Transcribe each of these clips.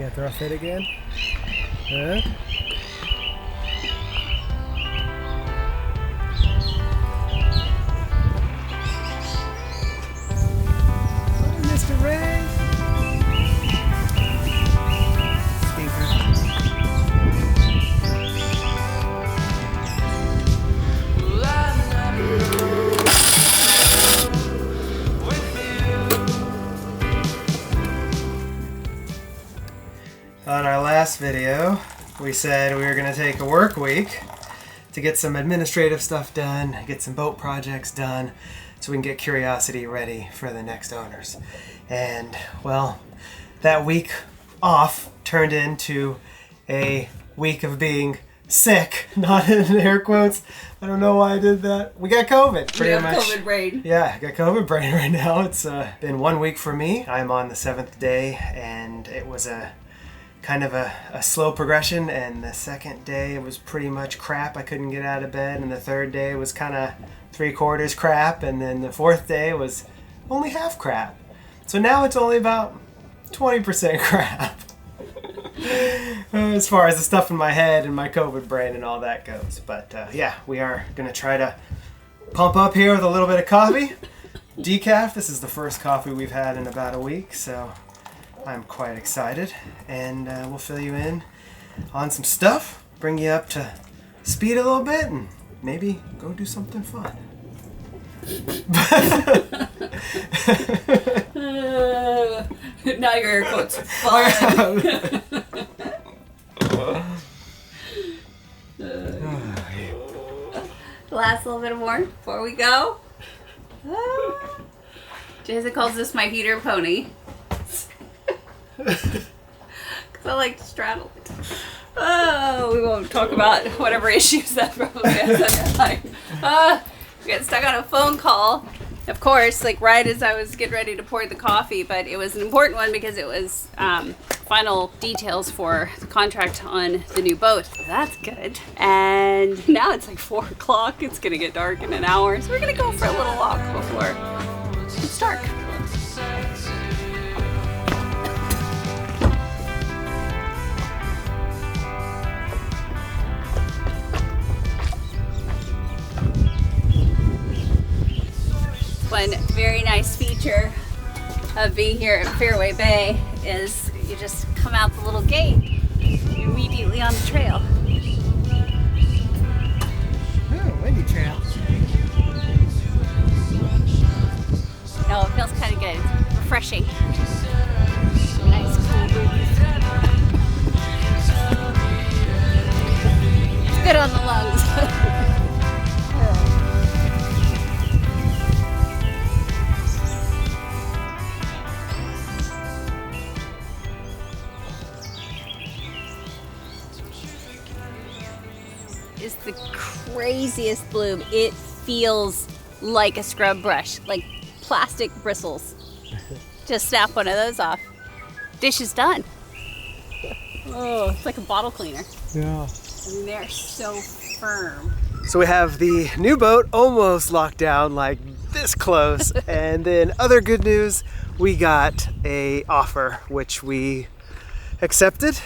Yeah, throw a fit again. Huh? Mr. Ray. On our last video, we said we were going to take a work week to get some administrative stuff done, get some boat projects done, so we can get Curiosity ready for the next owners. And, well, that week off turned into a week of being sick, not in air quotes. I don't know why I did that. We got COVID, pretty much. COVID brain. Yeah, I got COVID brain right now. It's been 1 week for me. I'm on the 7th day, and it was a kind of a slow progression, and the second day was pretty much crap. I couldn't get out of bed, and the third day was kind of 3/4 crap, and then the fourth day was only half crap. So now it's only about 20% crap as far as the stuff in my head and my COVID brain and all that goes. But yeah, we are going to try to pump up here with a little bit of coffee. Decaf. This is the first coffee we've had in about a week, so I'm quite excited, and we'll fill you in on some stuff, bring you up to speed a little bit, and maybe go do something fun. Now your air quotes fun. Last little bit more before we go. Jason calls this my heater pony. Because I like to straddle it. Oh, we won't talk about whatever issues that probably has underlying. We got stuck on a phone call, of course, like right as I was getting ready to pour the coffee, but it was an important one because it was final details for the contract on the new boat. That's good. And now it's like 4 o'clock. It's going to get dark in an hour, so we're going to go for a little walk before it's dark. One very nice feature of being here at Fairway Bay is you just come out the little gate, you're immediately on the trail. Oh, windy trail. No, it feels kind of good. It's refreshing. Nice cool breeze. It's good on the lungs. Is the craziest bloom. It feels like a scrub brush, like plastic bristles. Just snap one of those off. Dish is done. Oh, it's like a bottle cleaner. Yeah. I mean, they're so firm. So we have the new boat almost locked down, like this close. And then other good news, we got a offer, which we accepted,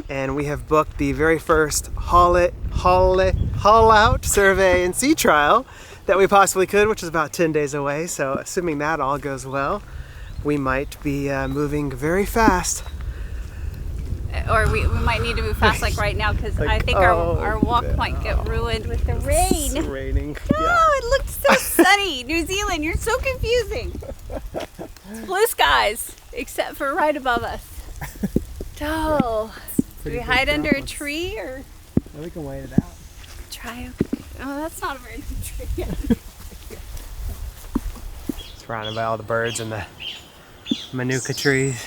and we have booked the very first haul out survey and sea trial that we possibly could, which is about 10 days away. So assuming that all goes well, we might be moving very fast. Or we might need to move fast like right now, because I think our walk might get ruined with the rain. It's raining. No, it looked so sunny. New Zealand, you're so confusing. It's blue skies, except for right above us. Oh, do we hide under a tree or? Yeah, we can wait it out. Try. Oh, that's not a very good tree. Surrounded by all the birds and the manuka trees.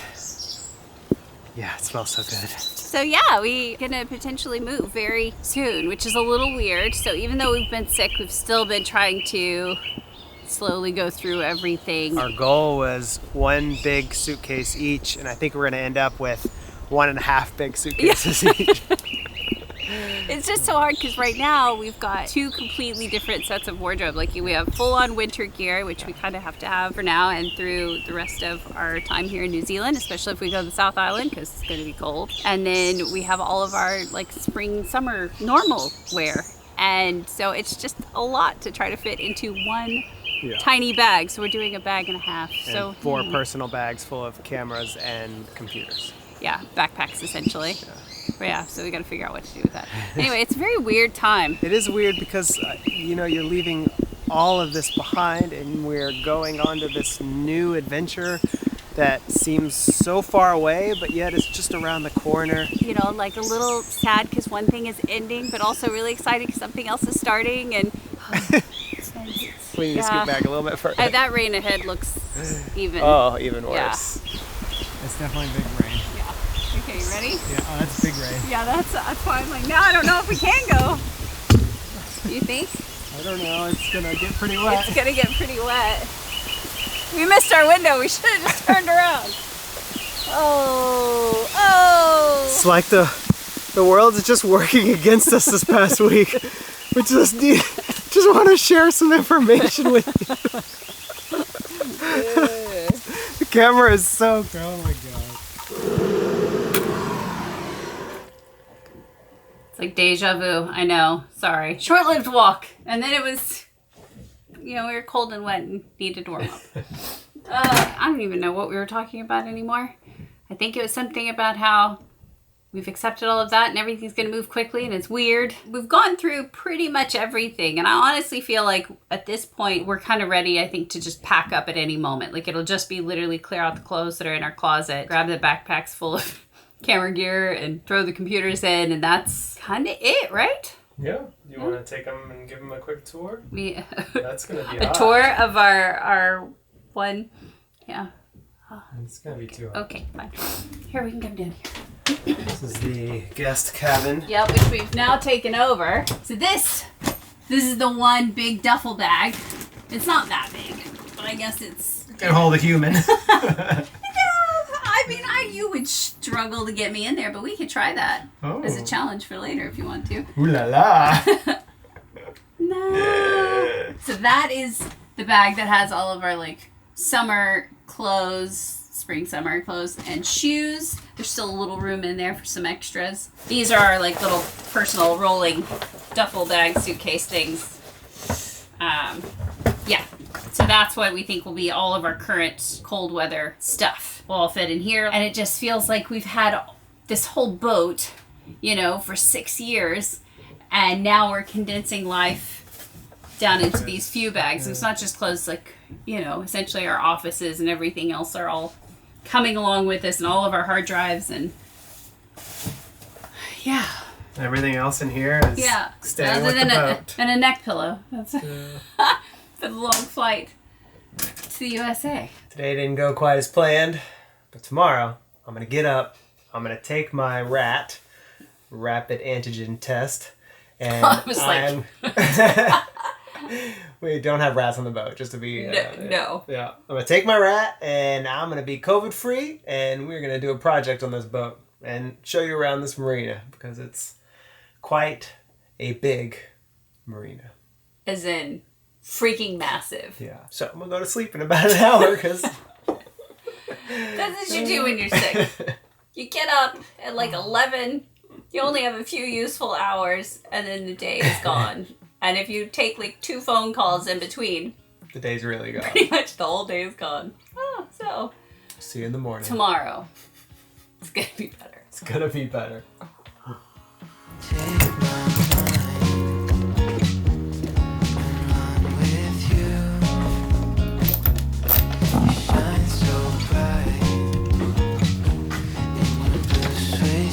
Yeah, it smells so good. So yeah, we're gonna potentially move very soon, which is a little weird. So even though we've been sick, we've still been trying to slowly go through everything. Our goal was 1 big suitcase each, and I think we're gonna end up with 1.5 big suitcases each. It's just so hard because right now we've got two completely different sets of wardrobe. Like we have full-on winter gear, which we kind of have to have for now and through the rest of our time here in New Zealand, especially if we go to the South Island because it's going to be cold. And then we have all of our like spring, summer normal wear. And so it's just a lot to try to fit into one tiny bag. So we're doing a bag and a half. And so 4 personal bags full of cameras and computers. Yeah, backpacks essentially. But yeah, so we got to figure out what to do with that. Anyway, it's a very weird time. It is weird because, you know, you're leaving all of this behind and we're going on to this new adventure that seems so far away, but yet it's just around the corner. You know, like a little sad because one thing is ending, but also really excited because something else is starting. And We need to scoot back a little bit further. That rain ahead looks even. Oh, even worse. Yeah. It's definitely big rain. Yeah. Okay, you ready? Yeah, oh, that's big rain. Yeah, that's why I'm like, now I don't know if we can go. You think? I don't know, it's gonna get pretty wet. It's gonna get pretty wet. We missed our window, we should have just turned around. Oh. It's like the world is just working against us this past week. We just want to share some information with you. The camera is so cool. Oh my god. It's like deja vu, I know, sorry. Short-lived walk, and then it was, you know, we were cold and wet and needed to warm up. I don't even know what we were talking about anymore. I think it was something about how we've accepted all of that and everything's going to move quickly and it's weird. We've gone through pretty much everything, and I honestly feel like at this point we're kind of ready, I think, to just pack up at any moment. Like it'll just be literally clear out the clothes that are in our closet, grab the backpacks full of camera gear and throw the computers in, and that's kind of it, right? Yeah. You want to take them and give them a quick tour? That's going to be a tour of our one. Yeah. It's going to be too hot. Okay, fine. Here, we can come down here. This is the guest cabin. Yep, which we've now taken over. So this is the one big duffel bag. It's not that big, but I guess it's... It can hold a human. I mean, you would struggle to get me in there, but we could try that as a challenge for later if you want to. Ooh la la. No. So that is the bag that has all of our like summer clothes, spring, summer clothes, and shoes. There's still a little room in there for some extras. These are our like little personal rolling duffel bag suitcase things. Yeah. So that's what we think will be all of our current cold weather stuff will all fit in here. And it just feels like we've had this whole boat, you know, for 6 years. And now we're condensing life down into these few bags. It's not just clothes, like, you know, essentially our offices and everything else are all coming along with us, and all of our hard drives, and yeah. Everything else in here is staying with the boat. And a neck pillow. That's for the long flight to the USA. Today didn't go quite as planned, but tomorrow I'm going to get up, I'm going to take my rapid antigen test, and I was like... We don't have rats on the boat, just to be... no. Yeah. I'm going to take my rat, and I'm going to be COVID-free, and we're going to do a project on this boat and show you around this marina, because it's quite a big marina. As in, freaking massive. Yeah. So I'm going to go to sleep in about an hour, because... That's what you do when you're sick. You get up at like 11, you only have a few useful hours, and then the day is gone. And if you take like 2 phone calls in between, the day's really gone. Pretty much the whole day is gone. Oh, so see you in the morning. Tomorrow. It's gonna be better. It's gonna be better.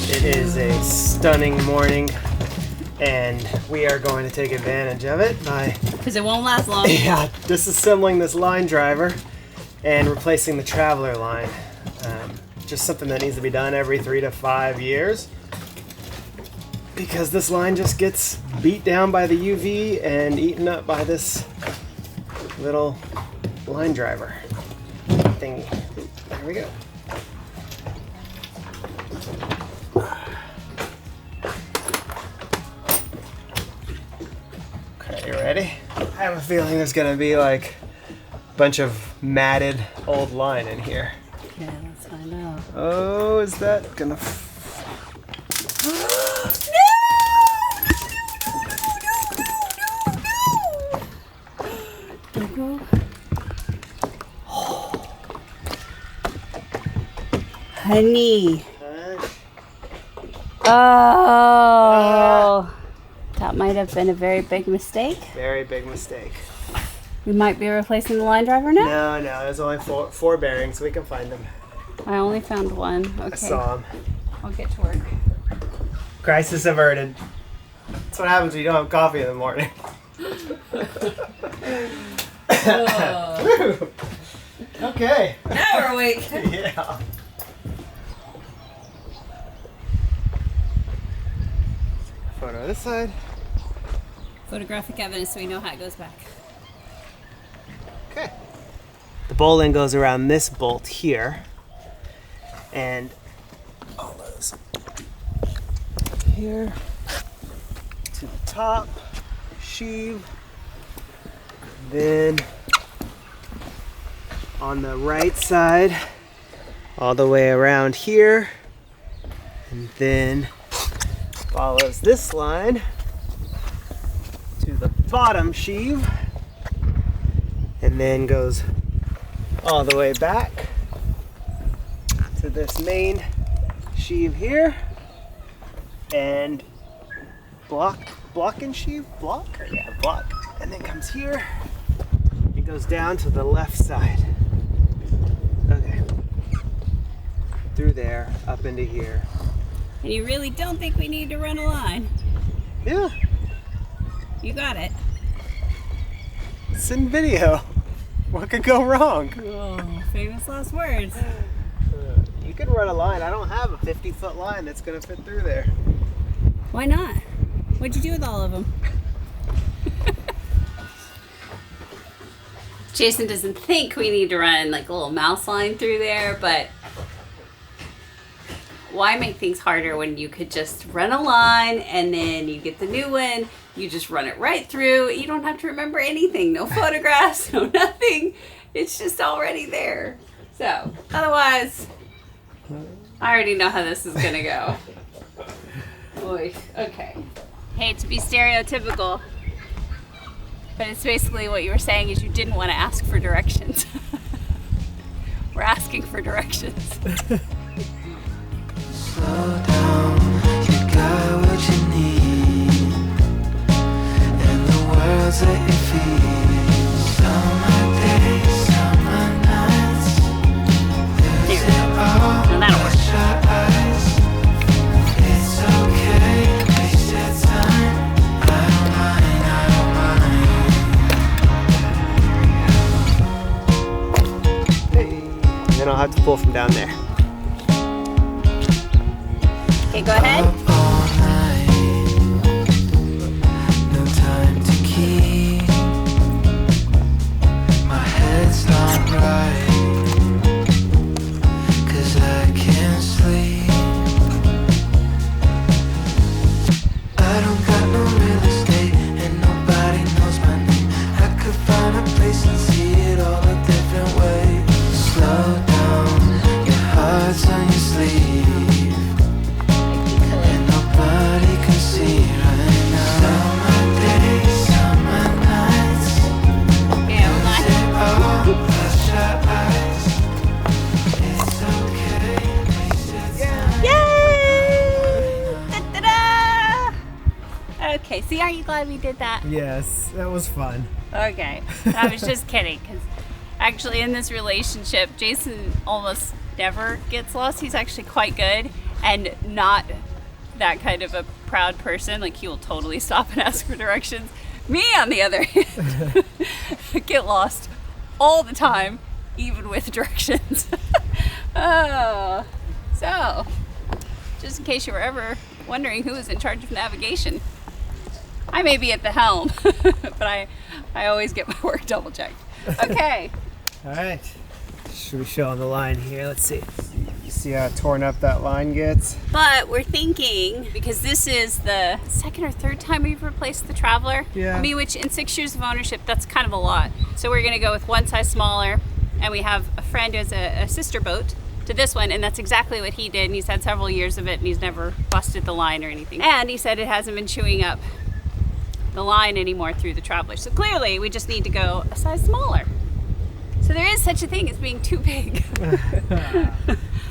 It is a stunning morning, and we are going to take advantage of it by... Because it won't last long. Yeah, disassembling this line driver and replacing the traveler line. Just something that needs to be done every 3 to 5 years, because this line just gets beat down by the UV and eaten up by this little line driver thingy. There we go. have a feeling there's gonna be like a bunch of matted old line in here. Okay, let's find out. Oh, is that gonna... Don't go. Honey. Oh. That might have been a very big mistake. Very big mistake. We might be replacing the line driver now? No, there's only four bearings. We can find them. I only found one. Okay. I saw them. I'll get to work. Crisis averted. That's what happens when you don't have coffee in the morning. Oh. Okay. Now we're awake. Yeah. Photo of this side. Photographic evidence so we know how it goes back. Okay. The bowline goes around this bolt here, and all those here to the top, sheave, then on the right side, all the way around here, and then follows this line to the bottom sheave, and then goes all the way back to this main sheave here, and block and sheave, block, and then comes here. It goes down to the left side. Okay, through there, up into here. And you really don't think we need to run a line? Yeah, You got it. it's in video. What could go wrong? Oh, famous last words. You could run a line. I don't have a 50-foot line that's gonna fit through there. Why not? What'd you do with all of them? Jason doesn't think we need to run like a little mouse line through there, but why make things harder when you could just run a line and then you get the new one, you just run it right through. You don't have to remember anything. No photographs, no nothing. It's just already there. So, otherwise, I already know how this is gonna go. Boy, okay. Hate to be stereotypical, but it's basically what you were saying is you didn't want to ask for directions. We're asking for directions. Slow down, you got what you need, and the words that you feel. Summer days, summer nights, lose it all, Now that'll work. close your eyes. It's okay, waste your time. I don't mind, Hey. And then I'll have to pull from down there. Okay, go ahead. Up all night, no time to keep. My head's not right, 'cause I can't sleep. I don't got no real estate, and nobody knows my name. I could find a place and see it all a different way. Slow down, your heart's on your sleeve. Nobody can see right now. Summer days, summer nights. Yeah, hold on. Oh, close your eyes. It's okay, waste your time. Yay! Da-da-da! Okay, see, aren't you glad we did that? Yes, that was fun. Okay, I was just kidding, because actually in this relationship, Jason almost never gets lost. He's actually quite good and not that kind of a proud person. Like, he will totally stop and ask for directions. Me, on the other hand, get lost all the time, even with directions. Oh, so just in case you were ever wondering who is in charge of navigation, I may be at the helm, but I always get my work double checked. Okay. All right. Should we show on the line here? Let's see. You see how torn up that line gets? But we're thinking, because this is the second or third time we've replaced the Traveler. Yeah. I mean, which in 6 years of ownership, that's kind of a lot. So we're gonna go with one size smaller, and we have a friend who has a sister boat to this one, and that's exactly what he did, and he's had several years of it, and he's never busted the line or anything. And he said it hasn't been chewing up the line anymore through the Traveler. So clearly, we just need to go a size smaller. So there is such a thing as being too big.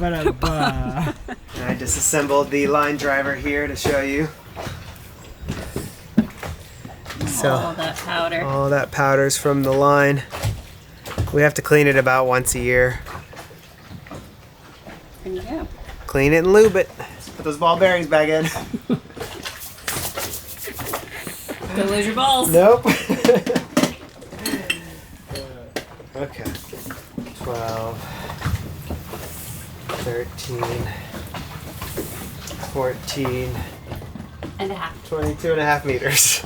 I disassembled the line driver here to show you. So All that powder. all that powder's from the line. We have to clean it about once a year. There you go. Clean it and lube it. Put those ball bearings back in. Don't lose your balls. Nope. Okay. 12, 13, 14, And a half. 22 and a half meters.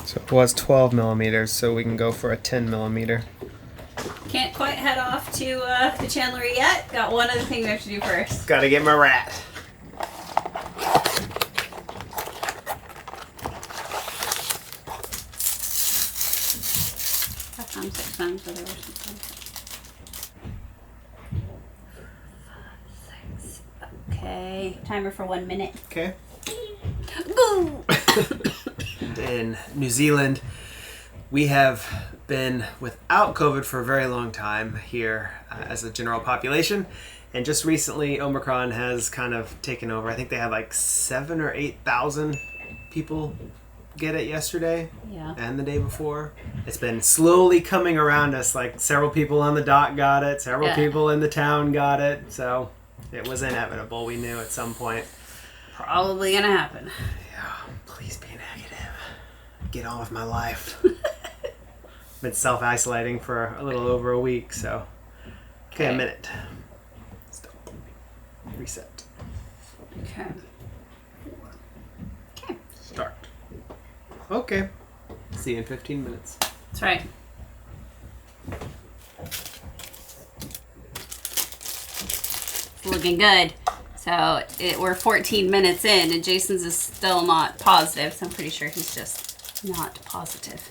So it was 12 millimeters, so we can go for a 10 millimeter. Can't quite head off to the Chandlery yet. Got one other thing we have to do first. Gotta get my rat. Six times, so there were 6 times. Okay. Timer for 1 minute. Okay. Go! In New Zealand, we have been without COVID for a very long time here as a general population. And just recently, Omicron has kind of taken over. I think they had like 7,000 or 8,000 people get it yesterday Yeah. and the day before. It's been slowly coming around us. Like several people on the dock got it, several Yeah. people in the town got it. So it was inevitable. We knew at some point. Probably gonna happen. Yeah, please be negative. Get on with my life. Been self-isolating for a little over a week, so. Okay, a Okay. minute. Stop. Reset. Okay. Okay. Start. Okay. See you in 15 minutes. That's right. It's looking good. So we're 14 minutes in, and Jason's is still not positive, so I'm pretty sure he's just not positive.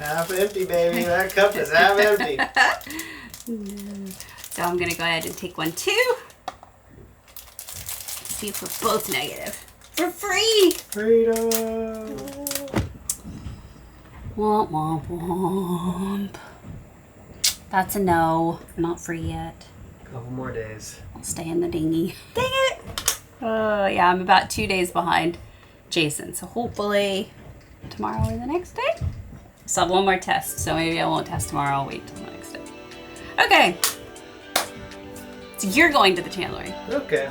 Half empty, baby. That cup is half empty. So I'm gonna go ahead and take one too. See if we're both negative. For free! Freedom. Womp womp womp. That's a no. Not free yet. Couple more days. I'll stay in the dinghy. Dang it! Oh, yeah, I'm about 2 days behind Jason. So hopefully tomorrow or the next day. So I have one more test. So maybe I won't test tomorrow. I'll wait till the next day. Okay. So you're going to the Chandlery. Okay.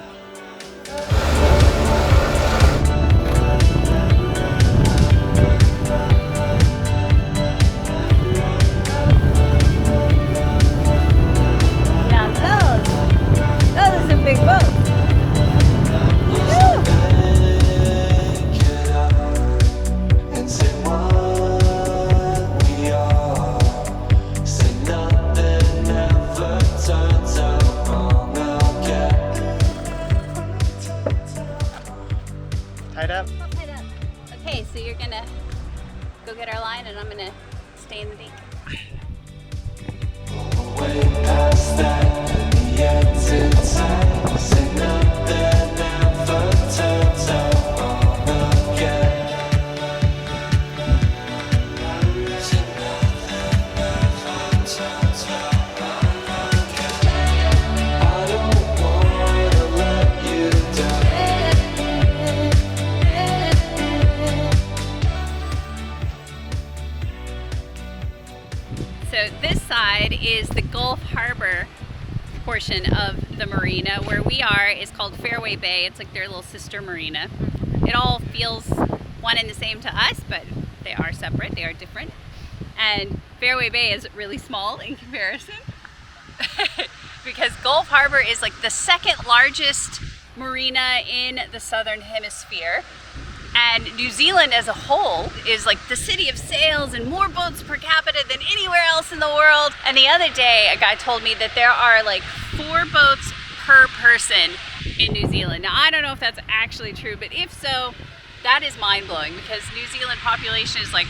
That is a big boat. And say what we are. Say nothing ever turns out wrong again. Tied up? All tied up. Okay, so you're gonna go get our line, and I'm gonna stay in the dinghy. Way past that, the end's in sight. Say nothing ever turns out wrong again. Say nothing ever turns out wrong again. I don't wanna let you So this side is the Gulf Harbor portion of the marina. Where we are is called Fairway Bay. It's like their little sister marina. It all feels one and the same to us, but they are separate, they are different. And Fairway Bay is really small in comparison because Gulf Harbor is like the second largest marina in the southern hemisphere. And New Zealand as a whole is like the city of sails and more boats per capita than anywhere else in the world. And the other day, a guy told me that there are like 4 boats per person in New Zealand. Now, I don't know if that's actually true, but if so, that is mind-blowing because New Zealand population is like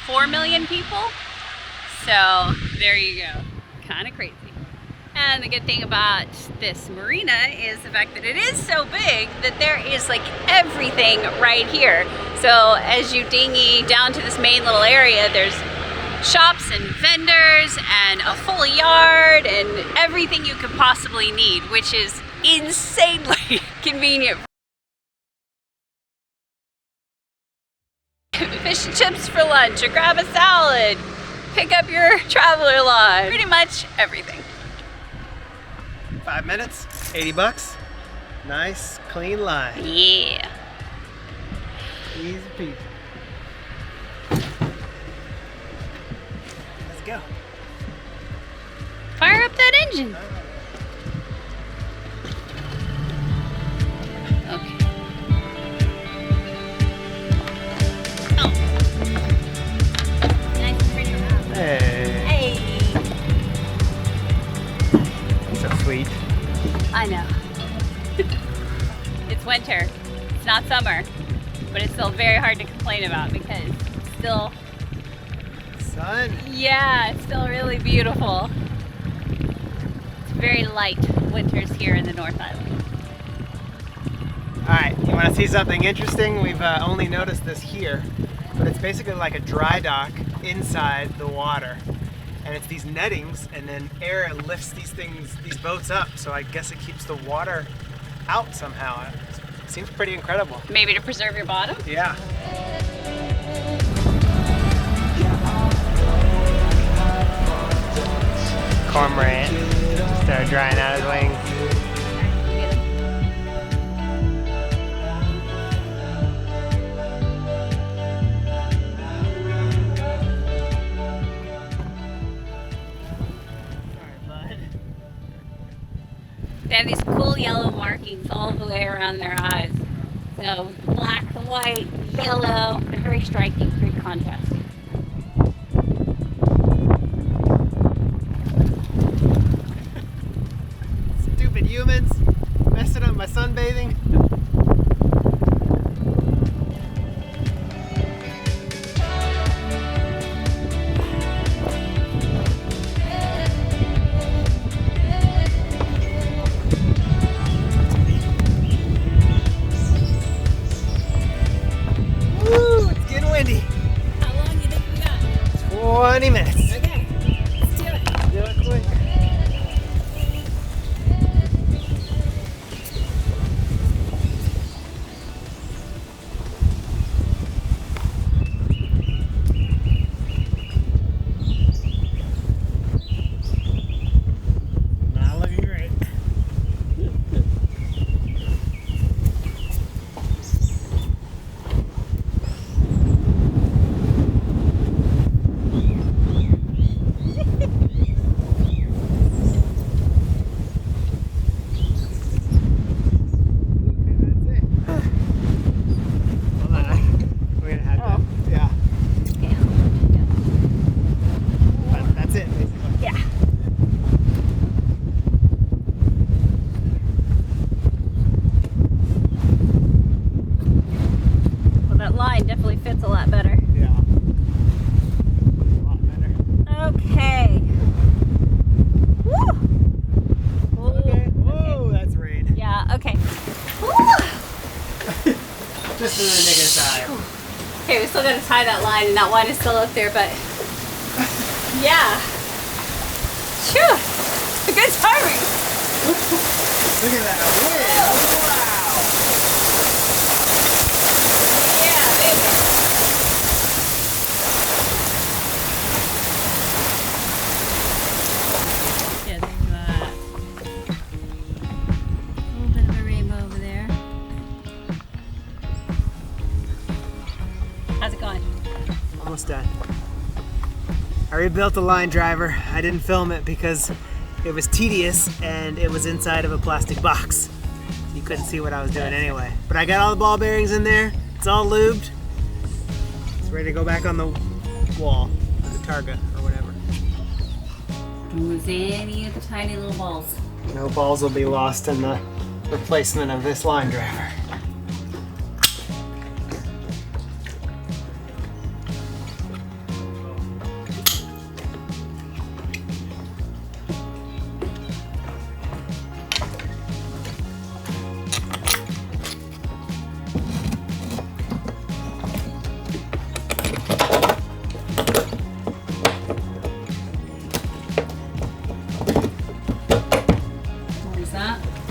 4 million people. So there you go, kind of crazy. And the good thing about this marina is the fact that it is so big that there is like everything right here. So as you dinghy down to this main little area, there's shops and vendors and a full yard and everything you could possibly need, which is insanely convenient. Fish and chips for lunch, or grab a salad, pick up your traveler line, pretty much everything. 5 minutes, 80 bucks. Nice, clean line. Yeah. Easy peasy. Let's go. Fire up that engine. Okay. Oh. Nice and pretty around. Hey. Hey. So sweet. I know. It's winter. It's not summer. But it's still very hard to complain about because it's still, Sun. yeah, it's still really beautiful. It's very light winters here in the North Island. Alright, you want to see something interesting? We've only noticed this here, but it's basically like a dry dock inside the water. And it's these nettings, and then air lifts these boats up, so I guess it keeps the water out somehow. It seems pretty incredible. Maybe to preserve your bottom? Yeah. Cormorant started drying out his wings. They have these cool yellow markings all the way around their eyes. So black, white, yellow, they're very striking, very contrasting. Stupid humans messing up my sunbathing. Woo, it's getting windy. How long do you think we got? 20 minutes. Okay, let's do it. Do it quick. Not looking great. Definitely fits a lot better. Yeah. A lot better. Okay. Woo! Ooh, Okay. Whoa, that's rain. Yeah, okay. Just in the nick of time. Okay, we still gotta tie that line and that one is still up there, but yeah. Phew! Good timing. Look at that wind. Wow. Yeah, baby. Yeah, there's a little bit of a rainbow over there. How's it going? Almost done. I rebuilt the line driver. I didn't film it because it was tedious and it was inside of a plastic box. You couldn't see what I was doing anyway. But I got all the ball bearings in there. It's all lubed. It's ready to go back on the wall, or the targa, or whatever. Don't lose any of the tiny little balls. No balls will be lost in the replacement of this line driver.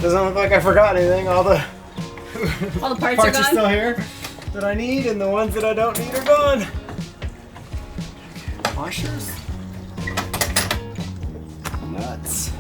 Doesn't look like I forgot anything. All the parts parts are gone? still here that I need, and the ones that I don't need are gone. Washers. Nuts.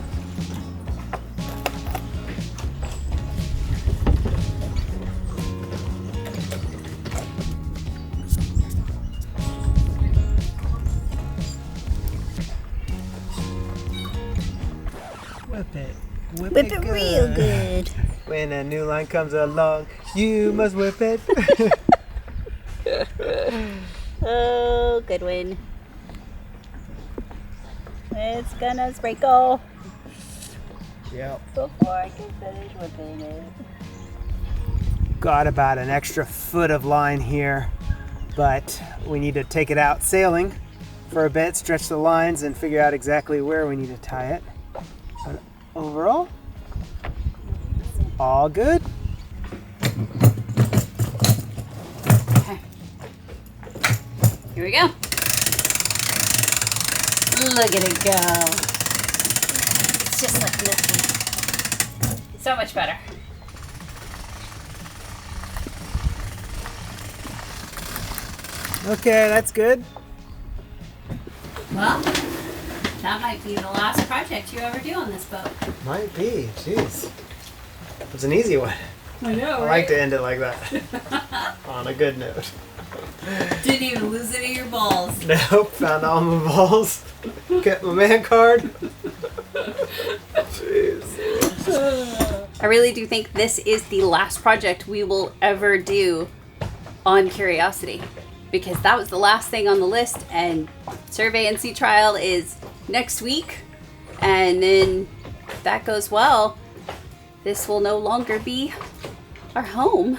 Whip it. Whip it real good. When a new line comes along, you must whip it. Oh, good one. It's gonna sprinkle Yep. before I can finish whipping it. Got about an extra foot of line here, but we need to take it out sailing for a bit, stretch the lines, and figure out exactly where we need to tie it. But overall, all good. Okay. Here we go. Look at it go. It's just like nothing. So much better. Okay, that's good. Well, that might be the last project you ever do on this boat. Might be. Jeez. It was an easy one. I know, I like to end it like that. On a good note. Didn't even lose any of your balls. Nope, found all my balls. Kept my man card. Jeez. I really do think this is the last project we will ever do on Curiosity, because that was the last thing on the list, and survey and sea trial is next week, and then if that goes well, this will no longer be our home.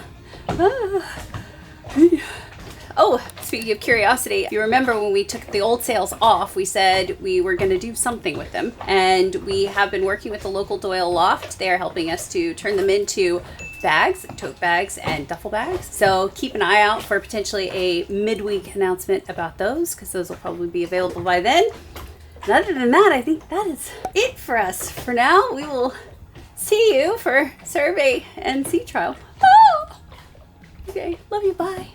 Oh, speaking of Curiosity, you remember when we took the old sails off, we said we were going to do something with them. And we have been working with the local Doyle Loft. They are helping us to turn them into bags, tote bags, and duffel bags. So keep an eye out for potentially a midweek announcement about those, because those will probably be available by then. And other than that, I think that is it for us. For now, we will see you for survey and sea trial. Oh! Okay, love you, bye.